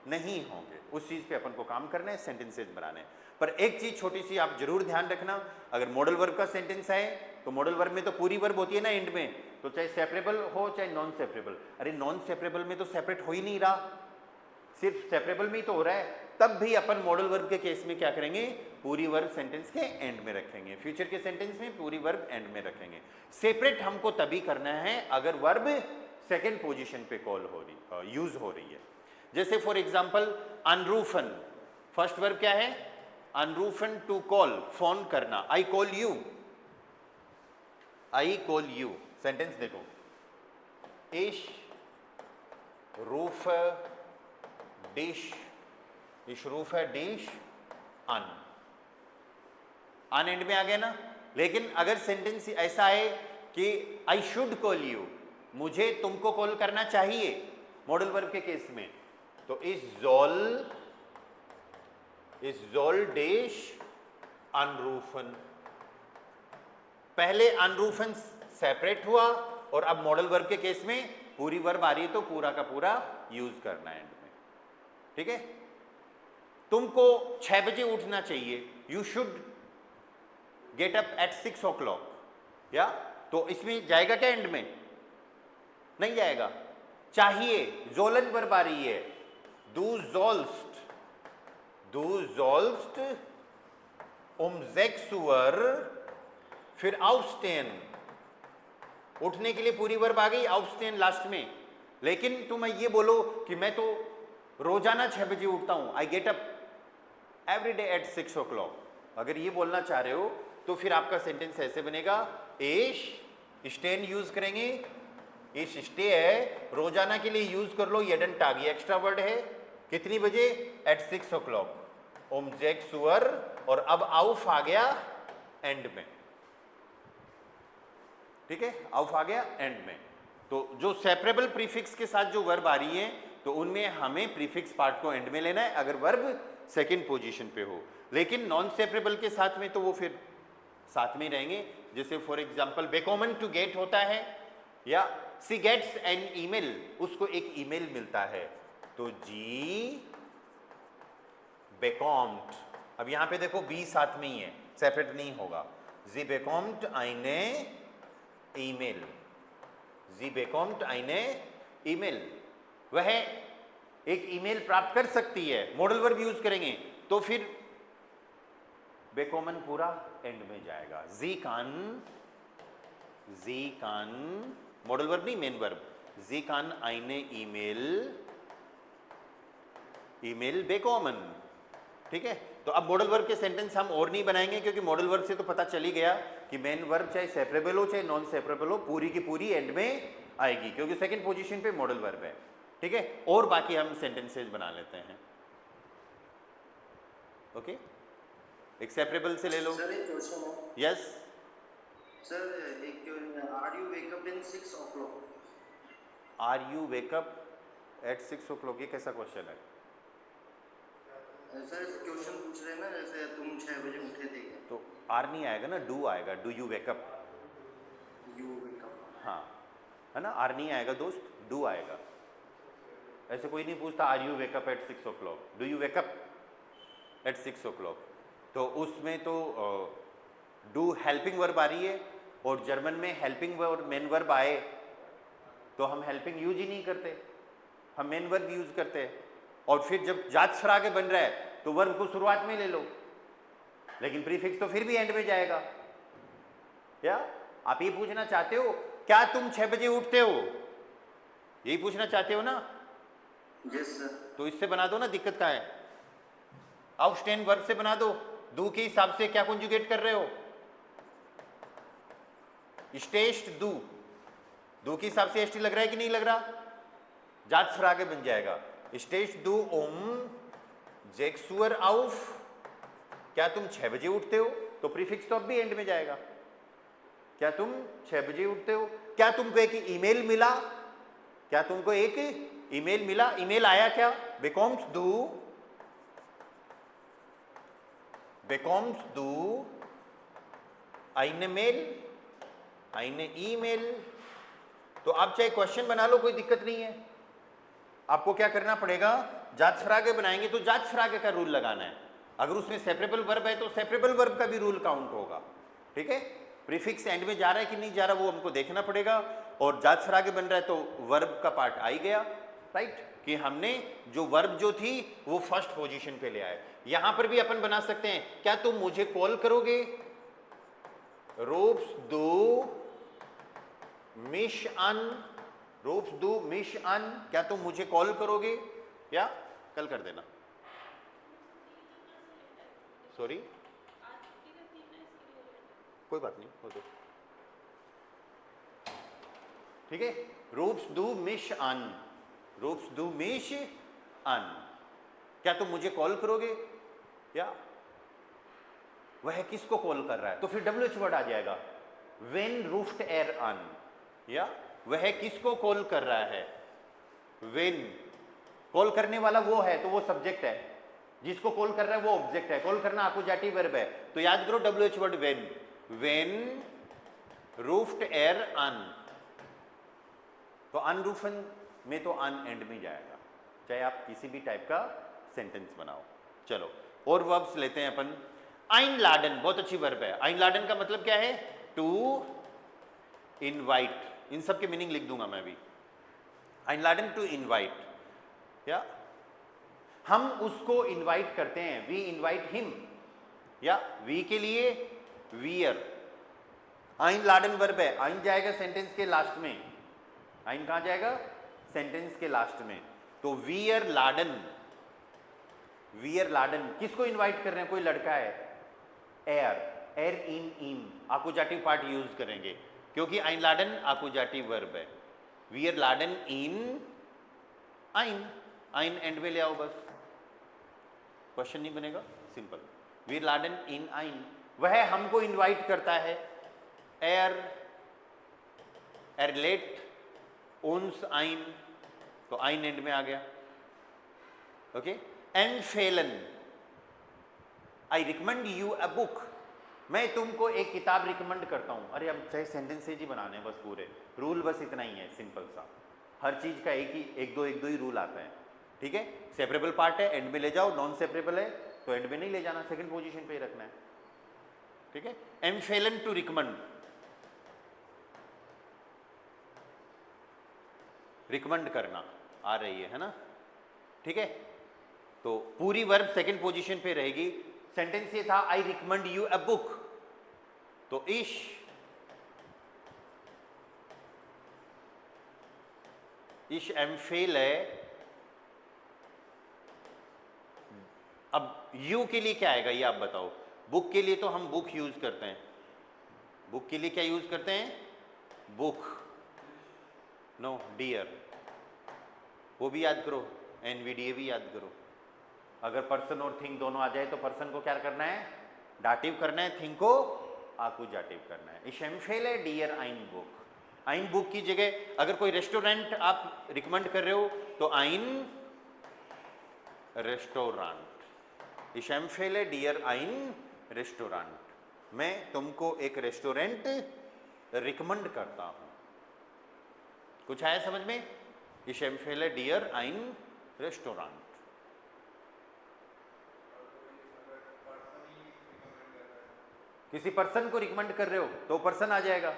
नहीं होंगे, उस चीज़ पे अपन को काम करना है, सेंटेंसेज बनाने हैं। पर एक चीज़ छोटी सी आप जरूर ध्यान रखना, अगर मॉडल वर्ब का सेंटेंस है तो मॉडल वर्ब में तो पूरी वर्ब होती है ना एंड में, तो चाहे सेपरेबल हो चाहे नॉन सेपरेबल, अरे नॉन सेपरेबल में तो सेपरेट हो ही नहीं रहा, सिर्फ सेपरेबल में ही तो हो रहा है, तब भी अपन मॉडल वर्ब के केस में क्या करेंगे, पूरी वर्ब सेंटेंस के एंड में रखेंगे, फ्यूचर के सेंटेंस में पूरी वर्ब एंड में रखेंगे। सेपरेट हमको तभी करना है अगर वर्ब सेकेंड पोजीशन पे कॉल हो रही, यूज हो रही है। जैसे फॉर एग्जांपल अनरूफन, फर्स्ट वर्ब क्या है, अनरूफन टू कॉल, फोन करना, I call you, I call you. Sentence देखो, इश रूफ डिश, इश रूफ है डिश अन एंड में आ गया ना। लेकिन अगर सेंटेंस ऐसा है कि आई शुड कॉल यू, मुझे तुमको कॉल करना चाहिए, मॉडल वर्ब के केस में, तो इस जोल डिश अनरूफन, पहले अनरूफन सेपरेट हुआ और अब मॉडल वर्ब के केस में पूरी वर्ब आ रही है तो पूरा का पूरा यूज करना है एंड में, ठीक है। तुमको 6 बजे उठना चाहिए, you should get up at 6 o'clock, या तो इसमें जाएगा क्या एंड में, नहीं जाएगा, चाहिए, जोलन वर्ब आ रही है, du sollst um 6 Uhr, फिर aufstehen, उठने के लिए पूरी वर्ब आ गई, aufstehen लास्ट में। लेकिन तुम ये बोलो कि मैं तो रोजाना 6 बजे उठता हूं, I get up every day at 6 o'clock, अगर ये बोलना चाह रहे हो तो फिर आपका सेंटेंस ऐसे बनेगा, इश स्टेन यूज करेंगे, इस स्टे है रोजाना के लिए यूज कर लो, यडन टागी एक्स्ट्रा वर्ड है, कितनी बजे, एट 6 o'clock, ओम जैक सुअर, और अब आउफ आ गया एंड में, ठीक है, आउफ आ गया एंड में। तो जो सेपरेबल प्रीफिक्स के साथ जो वर्ब आ रही है तो उनमें हमें प्रीफिक्स पार्ट को एंड में लेना है अगर वर्ब सेकंड पोजीशन पे हो, लेकिन नॉन सेपरेबल के साथ में तो वो फिर साथ में रहेंगे। जैसे फॉर एग्जांपल बेकॉमन टू गेट होता है, या सी गेट्स एन ईमेल, उसको एक ईमेल मिलता है, तो जी बेकॉम्ड, अब यहां पे देखो बी साथ में ही है, सेपरेट नहीं होगा, जी बेकॉम्ड आइने ईमेल, जी बेकॉम्ड आइने ईमेल, वह एक ईमेल प्राप्त कर सकती है, मॉडल वर्ब यूज करेंगे तो फिर बेकॉमन पूरा एंड में जाएगा, जी कान मॉडल वर्ब नहीं मेन वर्ब, जी कान आइने ईमेल, ईमेल बेकॉमन, ठीक है। तो अब मॉडल वर्ब के सेंटेंस हम और नहीं बनाएंगे क्योंकि मॉडल वर्ब से तो पता चल ही गया कि मेन वर्ब चाहे सेपरेबल हो चाहे नॉन सेपरेबल हो पूरी की पूरी एंड में आएगी क्योंकि सेकंड पोजीशन पे मॉडल वर्ब है, ठीक है। और बाकी हम सेंटेंसेज बना लेते हैं, ओके। एक सेपरेबल से ले लो, सर एक क्वेश्चन है, यस सर एक are you wake up in 6 o'clock, are you wake up at 6 o'clock, ये कैसा क्वेश्चन है? सर क्वेश्चन पूछ रहे हैं ना, जैसे तुम 6 बजे उठे थे, तो आर नहीं आएगा ना, डू आएगा, do you wake up, you wake up, हाँ है ना, आर नहीं आएगा दोस्त, डू आएगा, ऐसे कोई नहीं पूछता are you wake up at 6 o'clock, do you wake up at 6 o'clock। तो उसमें तो डू हेल्पिंग वर्ब आ रही है, और जर्मन में हेल्पिंग वर्ब मेन वर्ब आए तो हम हेल्पिंग यूज ही नहीं करते, हम मेन वर्ब यूज करते हैं। और फिर जब जात फ्रागे बन रहा है तो वर्ब को शुरुआत में ले लो, लेकिन प्रीफिक्स तो फिर भी एंड में जाएगा। या आप ये पूछना चाहते हो क्या तुम 6 बजे उठते हो, यही पूछना चाहते हो ना? Yes sir. तो इससे बना दो ना, दिक्कत क्या है? आउटस्टैंड वर्ब से बना दो। डू के हिसाब से क्या कॉन्जुगेट कर रहे हो? स्टेस्ट डू, डू के हिसाब से एसटी लग रहा है कि नहीं लग रहा? जात फ्रागे बन जाएगा स्टेस्ट डू ओम जेक्सुअर आउफ। क्या तुम 6 बजे उठते हो, तो प्रीफिक्स तो अब भी एंड में जाएगा। क्या तुम 6 बजे उठते हो? क्या तुमको एक ईमेल मिला? क्या तुमको एक ईमेल मिला? ईमेल आया क्या? बेकॉम्स दू आईने मेल, आईने ईमेल। तो आप चाहे क्वेश्चन बना लो, कोई दिक्कत नहीं है। आपको क्या करना पड़ेगा, जात फ्रागे बनाएंगे तो जात फ्रागे का रूल लगाना है। अगर उसमें सेपरेबल वर्ब है तो सेपरेबल वर्ब का भी रूल काउंट होगा, ठीक है? प्रीफिक्स एंड में जा रहा है कि नहीं जा रहा वो हमको देखना पड़ेगा। और जात फ्रागे बन रहा है तो वर्ब का पार्ट आ ही गया, राइट? कि हमने जो वर्ब जो थी वो फर्स्ट पोजीशन पे ले आए। यहां पर भी अपन बना सकते हैं, क्या तुम मुझे कॉल करोगे? रोप्स दो मिश अन, रोप्स दो मिश अन, क्या तुम मुझे कॉल करोगे? या कल कर देना, सॉरी कोई बात नहीं, हो तो ठीक है। रोप्स दू मिश अन, रोप्स दू मिश अन, क्या तुम मुझे कॉल करोगे? या वह किसको कॉल कर रहा है, तो फिर WH वर्ड आ जाएगा, वेन रूफ्ड एर अन। या वह किसको कॉल कर रहा है? वेन, कॉल करने वाला वो है तो वो सब्जेक्ट है, जिसको कॉल कर रहा है वो ऑब्जेक्ट है। कॉल करना आकुजाटिव वर्ब है, तो याद करो WH word when, when roofed एर अन। तो अनरूफन में तो अन एंड में जाएगा, चाहे आप किसी भी टाइप का सेंटेंस बनाओ। चलो और वर्ब्स लेते हैं अपन। आइनलाडन बहुत अच्छी वर्ब है। आइनलाडन का मतलब क्या है? To invite. इन सब के मीनिंग लिख दूंगा मैं भी। आइनलाडन टू इनवाइट, या हम उसको इनवाइट करते हैं, वी इनवाइट हिम, या वी के लिए वियर। आइनलाडन वर्ब है, आइन जाएगा सेंटेंस के लास्ट में। आइन कहां जाएगा? सेंटेंस के लास्ट में। तो वियर लाडन, वियर लाडन किसको इनवाइट कर रहे हैं? कोई लड़का है, एर, एर इन इन, आकुजाटिव पार्ट यूज करेंगे क्योंकि आइनलाडन आकुजाटिव वर्ब है। वियर लाडन इन आइन, आइन एंड में ले आओ बस, क्वेश्चन नहीं बनेगा, सिंपल। वियर लाडन इन आइन, वह हमको इनवाइट करता है। एर, एरलेट उन्स आइन, तो आइन एंड में आ गया, ओके। एनफेलन, I recommend you a book, मैं तुमको एक किताब रिकमेंड करता हूं। अरे अब चाहे सेंटेंसेज ही बनाने हैं बस, पूरे रूल बस इतना ही है, सिंपल सा। हर चीज का एक दो ही रूल आता है, ठीक है। सेपरेबल पार्ट है एंड में ले जाओ, नॉन सेपरेबल है तो एंड में नहीं ले जाना, सेकंड पोजीशन पे ही रखना है, ठीक है। एम्फेलन टू रिकमेंड, रिकमेंड करना आ रही है ना, ठीक है। तो पूरी वर्ब सेकंड पोजीशन पे रहेगी। सेंटेंस ये था आई रिकमेंड यू अ बुक, तो इश एम्फेल है। अब यू के लिए क्या आएगा ये आप बताओ। बुक के लिए तो हम बुक यूज करते हैं, बुक के लिए क्या यूज करते हैं? बुक, नो डियर, वो भी याद करो, NVDA भी याद करो। अगर पर्सन और थिंग दोनों आ जाए तो पर्सन को क्या करना है? डाटिव करना है, थिंग को आकुजाटिव करना है। इश एम्फेल है डियर आइन बुक, आइन बुक की जगह अगर कोई रेस्टोरेंट आप रिकमेंड कर रहे हो तो आइन रेस्टोरेंट। इश एम्फेल है डियर आइन रेस्टोरेंट, मैं तुमको एक रेस्टोरेंट रिकमेंड करता हूं। कुछ आया समझ में? Ich empfehle dir ein Restaurant. किसी पर्सन को रिकमेंड कर रहे हो तो पर्सन आ जाएगा।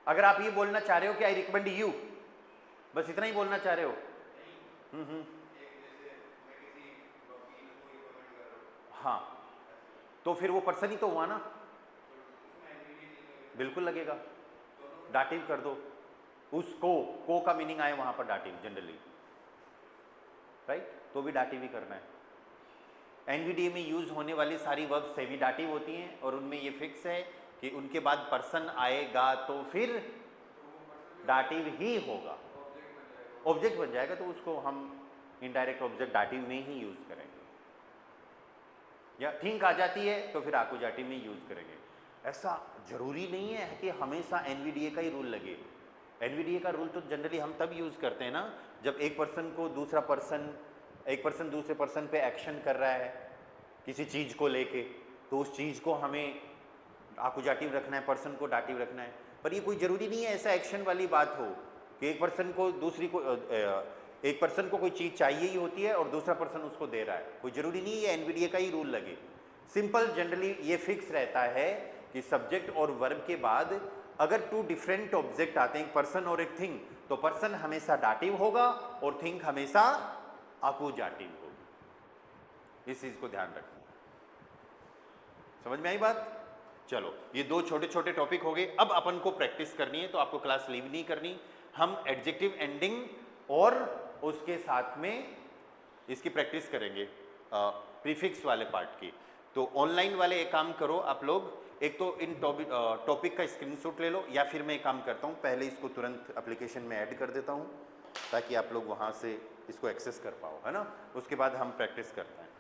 अगर आप ये बोलना चाह रहे हो कि आई रिकमेंड यू, बस इतना ही बोलना चाह रहे हो। हाँ, तो फिर वो पर्सन ही तो हुआ ना, बिल्कुल लगेगा। डाटिव कर दो उसको, को का मीनिंग आए वहां पर डाटिव जनरली, राइट, तो भी डाटिव ही करना है। एनवीडीए में यूज होने वाली सारी वर्ब्स सेमी डाटिव होती हैं और उनमें ये फिक्स है कि उनके बाद पर्सन आएगा तो फिर डाटिव ही होगा, ऑब्जेक्ट बन जाएगा, तो उसको हम इनडायरेक्ट ऑब्जेक्ट डाटिव में ही यूज करेंगे। या थिंक आ जाती है तो फिर आकुजाटिव में यूज करेंगे। ऐसा जरूरी नहीं है कि हमेशा एनवीडीए का ही रूल लगे। एनवीडीए का रूल तो जनरली हम तब यूज करते हैं ना जब एक पर्सन दूसरे पर्सन पे एक्शन कर रहा है किसी चीज को लेके, तो उस चीज को हमें आकुजाटिव रखना है, पर्सन को डाटिव रखना है। पर ये कोई जरूरी नहीं है ऐसा एक्शन वाली बात हो कि एक पर्सन को कोई चीज चाहिए ही होती है और दूसरा पर्सन उसको दे रहा है, कोई जरूरी नहीं है एनवीडीए का ही रूल लगे। सिंपल जनरली ये फिक्स रहता है कि सब्जेक्ट और वर्ब के बाद अगर टू डिफरेंट ऑब्जेक्ट आते हैं, एक पर्सन और एक थिंग, तो पर्सन हमेशा डाटिव होगा और थिंग हमेशा आकुजाटिव होगी। इस चीज को ध्यान रखना। समझ में आई बात? चलो, ये दो छोटे छोटे टॉपिक हो गए। अब अपन को प्रैक्टिस करनी है, तो आपको क्लास लीव नहीं करनी। हम एडजेक्टिव एंडिंग और उसके साथ में इसकी प्रैक्टिस करेंगे प्रीफिक्स वाले पार्ट की। तो ऑनलाइन वाले एक काम करो आप लोग, एक तो इन टॉपिक का स्क्रीनशॉट ले लो, या फिर मैं एक काम करता हूँ पहले इसको तुरंत एप्लीकेशन में ऐड कर देता हूँ ताकि आप लोग वहाँ से इसको एक्सेस कर पाओ, है ना। उसके बाद हम प्रैक्टिस करते हैं।